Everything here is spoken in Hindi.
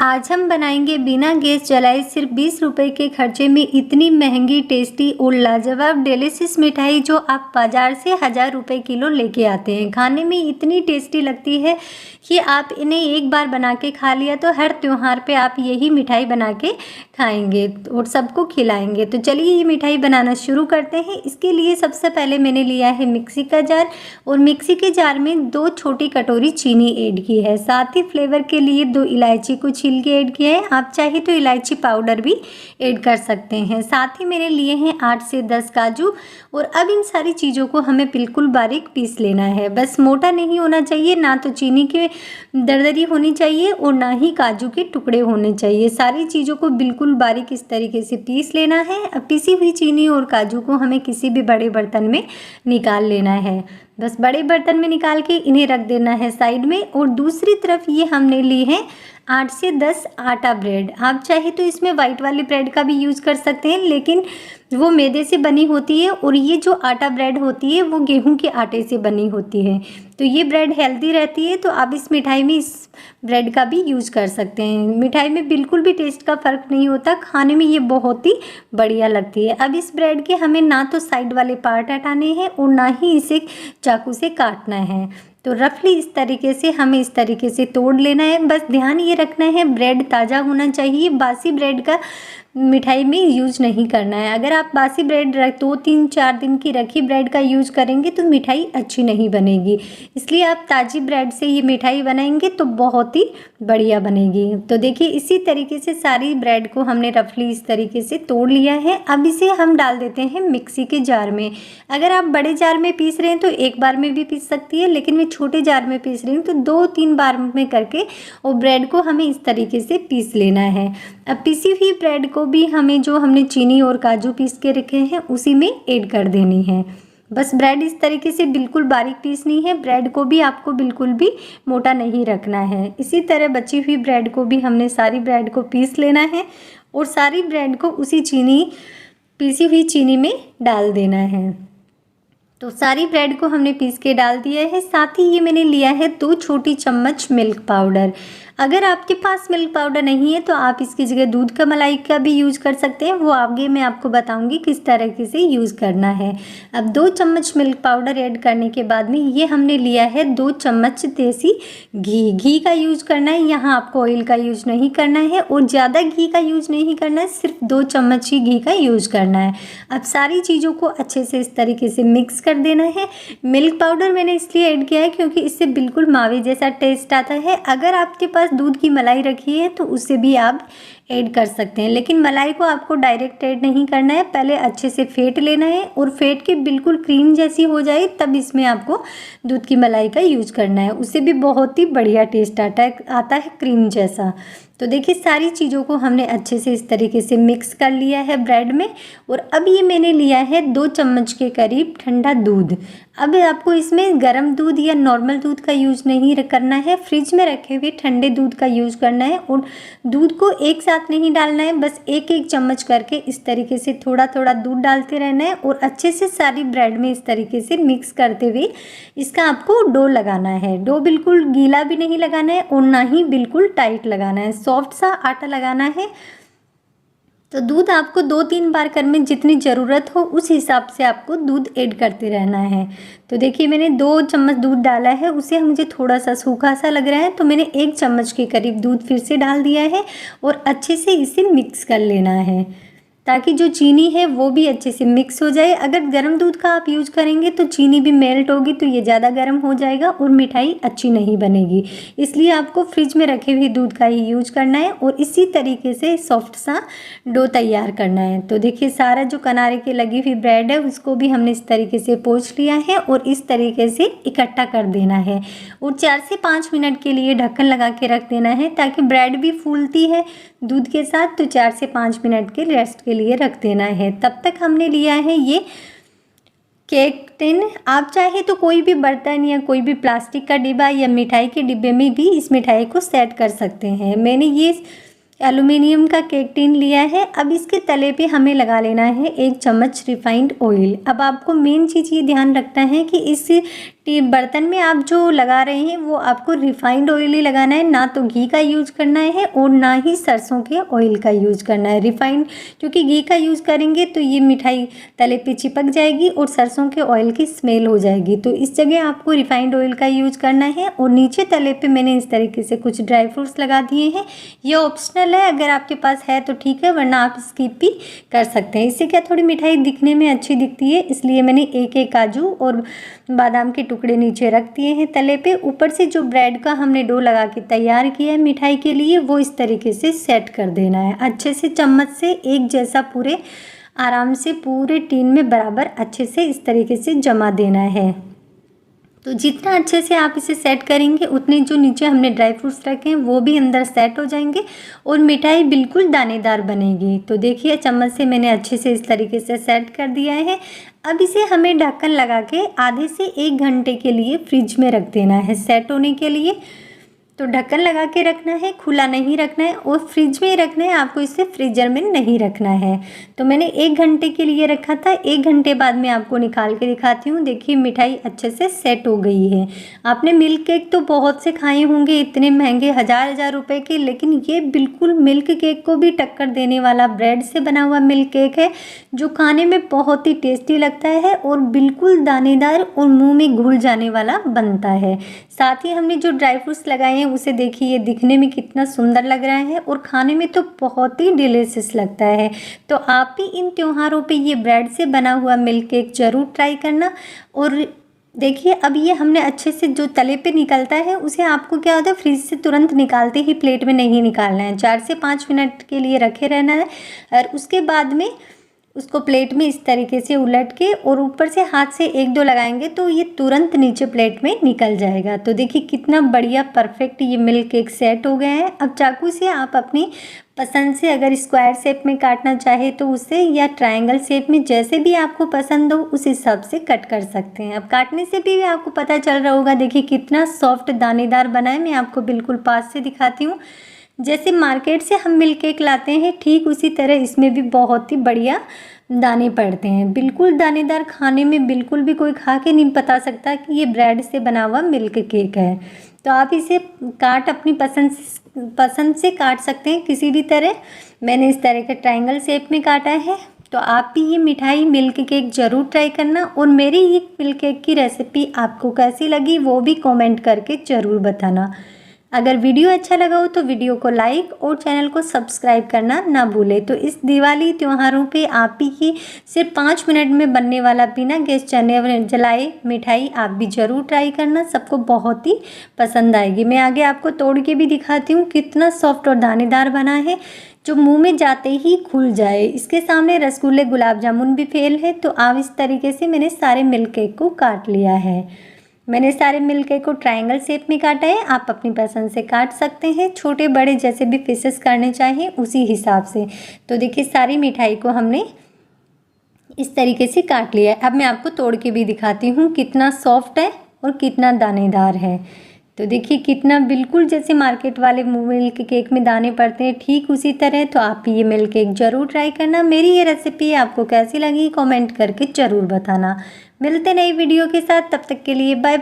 आज हम बनाएंगे बिना गैस जलाए सिर्फ 20 रुपए के खर्चे में इतनी महंगी, टेस्टी और लाजवाब डिलीशियस मिठाई जो आप बाज़ार से 1000 रुपये किलो लेके आते हैं। खाने में इतनी टेस्टी लगती है कि आप इन्हें एक बार बना के खा लिया तो हर त्यौहार पे आप यही मिठाई बना के खाएंगे और सबको खिलाएंगे। तो चलिए ये मिठाई बनाना शुरू करते हैं। इसके लिए सबसे पहले मैंने लिया है मिक्सी का जार और मिक्सी के जार में 2 छोटी कटोरी चीनी ऐड की है। साथ ही फ्लेवर के लिए 2 इलायची को छील के ऐड किया है। आप चाहे तो इलायची पाउडर भी ऐड कर सकते हैं। साथ ही मैंने लिए हैं 8 से 10 काजू और अब इन सारी चीज़ों को हमें बिल्कुल बारीक पीस लेना है। बस मोटा नहीं होना चाहिए, ना तो चीनी के दरदरी होनी चाहिए और ना ही काजू के टुकड़े होने चाहिए। सारी चीज़ों को बिल्कुल बारीक इस तरीके से पीस लेना है। अब पिसी हुई चीनी और काजू को हमें किसी भी बड़े बर्तन में निकाल लेना है। बस बड़े बर्तन में निकाल के इन्हें रख देना है साइड में। और दूसरी तरफ ये हमने ली है 8 से 10 आटा ब्रेड। आप चाहे तो इसमें वाइट वाली ब्रेड का भी यूज़ कर सकते हैं, लेकिन वो मैदे से बनी होती है और ये जो आटा ब्रेड होती है वो गेहूं के आटे से बनी होती है। तो ये ब्रेड हेल्दी रहती है, तो आप इस मिठाई में इस ब्रेड का भी यूज़ कर सकते हैं। मिठाई में बिल्कुल भी टेस्ट का फ़र्क नहीं होता, खाने में ये बहुत ही बढ़िया लगती है। अब इस ब्रेड के हमें ना तो साइड वाले पार्ट हटाने हैं और ना ही इसे चाकू से काटना है। तो रफली इस तरीके से हमें इस तरीके से तोड़ लेना है। बस ध्यान ये रखना है ब्रेड ताज़ा होना चाहिए, बासी ब्रेड का मिठाई में यूज नहीं करना है। अगर आप बासी ब्रेड 2-3-4 दिन की रखी ब्रेड का यूज करेंगे तो मिठाई अच्छी नहीं बनेगी। इसलिए आप ताज़ी ब्रेड से ये मिठाई बनाएंगे तो बहुत ही बढ़िया बनेगी। तो देखिए इसी तरीके से सारी ब्रेड को हमने रफली इस तरीके से तोड़ लिया है। अब इसे हम डाल देते हैं मिक्सी के जार में। अगर आप बड़े जार में पीस रहे हैं तो एक बार में भी पीस सकती है, लेकिन मैं छोटे जार में पीस रही हूँ तो 2-3 बार में करके और ब्रेड को हमें इस तरीके से पीस लेना है। अब पिसी हुई ब्रेड को भी हमें जो हमने चीनी और काजू पीस के रखे हैं उसी में ऐड कर देनी है। बस ब्रेड इस तरीके से बिल्कुल बारीक पीसनी है। ब्रेड को भी आपको बिल्कुल भी मोटा नहीं रखना है। इसी तरह बची हुई ब्रेड को भी हमने सारी ब्रेड को पीस लेना है और सारी ब्रेड को उसी पीसी हुई चीनी में डाल देना है। तो सारी ब्रेड को हमने पीस के डाल दिया है। साथ ही ये मैंने लिया है 2 छोटी चम्मच मिल्क पाउडर। अगर आपके पास मिल्क पाउडर नहीं है तो आप इसकी जगह दूध का मलाई का भी यूज़ कर सकते हैं। वो आगे मैं आपको बताऊंगी किस तरीके से यूज़ करना है। अब 2 चम्मच मिल्क पाउडर ऐड करने के बाद में ये हमने लिया है 2 चम्मच देसी घी का यूज़ करना है। यहाँ आपको ऑयल का यूज़ नहीं करना है और ज़्यादा घी का यूज़ नहीं करना है, सिर्फ 2 चम्मच ही घी का यूज़ करना है। अब सारी चीज़ों को अच्छे से इस तरीके से मिक्स कर देना है। मिल्क पाउडर मैंने इसलिए ऐड किया है क्योंकि इससे बिल्कुल मावे जैसा टेस्ट आता है। अगर आपके पास दूध की मलाई रखी है तो उससे भी आप ऐड कर सकते हैं, लेकिन मलाई को आपको डायरेक्ट ऐड नहीं करना है। पहले अच्छे से फेंट लेना है और फेंट के बिल्कुल क्रीम जैसी हो जाए तब इसमें आपको दूध की मलाई का यूज़ करना है। उससे भी बहुत ही बढ़िया टेस्ट आता है क्रीम जैसा। तो देखिए सारी चीज़ों को हमने अच्छे से इस तरीके से मिक्स कर लिया है ब्रेड में। और अब ये मैंने लिया है 2 चम्मच के करीब ठंडा दूध। अब आपको इसमें गर्म दूध या नॉर्मल दूध का यूज़ नहीं करना है, फ्रिज में रखे हुए ठंडे दूध का यूज़ करना है। और दूध को एक साथ नहीं डालना है, बस 1-1 चम्मच करके इस तरीके से थोड़ा थोड़ा दूध डालते रहना है और अच्छे से सारी ब्रेड में इस तरीके से मिक्स करते हुए इसका आपको डो लगाना है। डो बिल्कुल गीला भी नहीं लगाना है और ना ही बिल्कुल टाइट लगाना है, सॉफ्ट सा आटा लगाना है। तो दूध आपको 2-3 बार करने में जितनी ज़रूरत हो उस हिसाब से आपको दूध ऐड करते रहना है। तो देखिए मैंने 2 चम्मच दूध डाला है, उसे मुझे थोड़ा सा सूखा सा लग रहा है तो मैंने 1 चम्मच के करीब दूध फिर से डाल दिया है और अच्छे से इसे मिक्स कर लेना है ताकि जो चीनी है वो भी अच्छे से मिक्स हो जाए। अगर गर्म दूध का आप यूज़ करेंगे तो चीनी भी मेल्ट होगी तो ये ज़्यादा गर्म हो जाएगा और मिठाई अच्छी नहीं बनेगी। इसलिए आपको फ्रिज में रखे हुए दूध का ही यूज करना है और इसी तरीके से सॉफ्ट सा डो तैयार करना है। तो देखिए सारा जो किनारे के लगी हुई ब्रेड है उसको भी हमने इस तरीके से पोंछ लिया है और इस तरीके से इकट्ठा कर देना है और 4 से 5 मिनट के लिए ढक्कन लगा के रख देना है ताकि ब्रेड भी फूलती है दूध के साथ। तो 4 से 5 मिनट के रेस्ट के लिए रख देना है। तब तक हमने लिया है ये केक टिन। आप चाहे तो कोई भी बर्तन या कोई भी प्लास्टिक का डिब्बा या मिठाई के डिब्बे में भी इस मिठाई को सेट कर सकते हैं। मैंने ये एल्युमिनियम का केक टिन लिया है। अब इसके तले पे हमें लगा लेना है 1 चम्मच रिफाइंड ऑयल। अब आपको मेन चीज़ ये ध्यान रखना है कि इस बर्तन में आप जो लगा रहे हैं वो आपको रिफाइंड ऑयल ही लगाना है, ना तो घी का यूज़ करना है और ना ही सरसों के ऑयल का यूज़ करना है। रिफाइंड, क्योंकि घी का यूज़ करेंगे तो ये मिठाई तले पे चिपक जाएगी और सरसों के ऑयल की स्मेल हो जाएगी। तो इस जगह आपको रिफाइंड ऑयल का यूज़ करना है। और नीचे तले पे मैंने इस तरीके से कुछ ड्राई फ्रूट्स लगा दिए हैं। ये ऑप्शनल है, अगर आपके पास है तो ठीक है, वरना आप स्किप भी कर सकते हैं। इससे क्या थोड़ी मिठाई दिखने में अच्छी दिखती है, इसलिए मैंने एक एक काजू और बादाम के टुकड़े नीचे रख दिए हैं तले पे। ऊपर से जो ब्रेड का हमने डो लगा के तैयार किया है मिठाई के लिए, वो इस तरीके से सेट कर देना है अच्छे से। चम्मच से एक जैसा पूरे आराम से पूरे टीन में बराबर अच्छे से इस तरीके से जमा देना है। तो जितना अच्छे से आप इसे सेट करेंगे उतने जो नीचे हमने ड्राई फ्रूट्स रखे हैं वो भी अंदर सेट हो जाएंगे और मिठाई बिल्कुल दानेदार बनेगी। तो देखिए चम्मच से मैंने अच्छे से इस तरीके से सेट कर दिया है। अब इसे हमें ढक्कन लगा के आधे से 1 घंटे के लिए फ्रिज में रख देना है सेट होने के लिए। तो ढक्कन लगा के रखना है, खुला नहीं रखना है और फ्रिज में ही रखना है, आपको इसे फ्रीजर में नहीं रखना है। तो मैंने 1 घंटे के लिए रखा था। 1 घंटे बाद मैं आपको निकाल के दिखाती हूँ। देखिए मिठाई अच्छे से सेट हो गई है। आपने मिल्क केक तो बहुत से खाए होंगे, इतने महंगे 1000 रुपए के, लेकिन ये बिल्कुल मिल्क केक को भी टक्कर देने वाला ब्रेड से बना हुआ मिल्क केक है, जो खाने में बहुत ही टेस्टी लगता है और बिल्कुल दानेदार और मुँह में घुल जाने वाला बनता है। साथ ही हमने जो ड्राई फ्रूट्स लगाए हैं उसे देखिए, ये दिखने में कितना सुंदर लग रहा है और खाने में तो बहुत ही डिलीशियस लगता है। तो आप भी इन त्योहारों पे ये ब्रेड से बना हुआ मिल्क केक ज़रूर ट्राई करना। और देखिए अब ये हमने अच्छे से जो तले पे निकलता है उसे आपको क्या होता है, फ्रिज से तुरंत निकालते ही प्लेट में नहीं निकालना है, 4 से 5 मिनट के लिए रखे रहना है और उसके बाद में उसको प्लेट में इस तरीके से उलट के और ऊपर से हाथ से 1-2 लगाएंगे तो ये तुरंत नीचे प्लेट में निकल जाएगा। तो देखिए कितना बढ़िया परफेक्ट ये मिल्क केक सेट हो गया है। अब चाकू से आप अपनी पसंद से अगर स्क्वायर शेप में काटना चाहे तो उससे, या ट्रायंगल शेप में, जैसे भी आपको पसंद हो उस हिसाब से कट कर सकते हैं। अब काटने से भी आपको पता चल रहा होगा, देखिए कितना सॉफ्ट दानेदार बना है। मैं आपको बिल्कुल पास से दिखाती हूँ। जैसे मार्केट से हम मिल्क केक लाते हैं ठीक उसी तरह इसमें भी बहुत ही बढ़िया दाने पड़ते हैं, बिल्कुल दानेदार। खाने में बिल्कुल भी कोई खा के नहीं बता सकता कि ये ब्रेड से बना हुआ मिल्क केक है। तो आप इसे अपनी पसंद से काट सकते हैं किसी भी तरह। मैंने इस तरह का ट्रायंगल शेप में काटा है। तो आप भी ये मिठाई मिल्क केक ज़रूर ट्राई करना और मेरी ये मिल्क केक की रेसिपी आपको कैसी लगी वो भी कमेंट करके ज़रूर बताना। अगर वीडियो अच्छा लगा हो तो वीडियो को लाइक और चैनल को सब्सक्राइब करना ना भूलें। तो इस दिवाली त्योहारों पे आप ही की सिर्फ 5 मिनट में बनने वाला बिना गैस जलाए मिठाई आप भी ज़रूर ट्राई करना, सबको बहुत ही पसंद आएगी। मैं आगे आपको तोड़ के भी दिखाती हूँ कितना सॉफ्ट और दानेदार बना है, जो मुंह में जाते ही खुल जाए। इसके सामने रसगुल्ले गुलाब जामुन भी फेल है। तो आप इस तरीके से मैंने सारे मिल्क केक को काट लिया है। मैंने सारे मिल्क केक को ट्रायंगल शेप में काटा है, आप अपनी पसंद से काट सकते हैं, छोटे बड़े जैसे भी पीसेस करने चाहिए उसी हिसाब से। तो देखिए सारी मिठाई को हमने इस तरीके से काट लिया है। अब मैं आपको तोड़ के भी दिखाती हूँ कितना सॉफ्ट है और कितना दानेदार है। तो देखिए कितना बिल्कुल जैसे मार्केट वाले मिल्क केक में दाने पड़ते हैं ठीक उसी तरह। तो आप ये मिल्क केक ज़रूर ट्राई करना। मेरी ये रेसिपी आपको कैसी लगी कमेंट करके ज़रूर बताना। मिलते नई वीडियो के साथ, तब तक के लिए बाय बाय।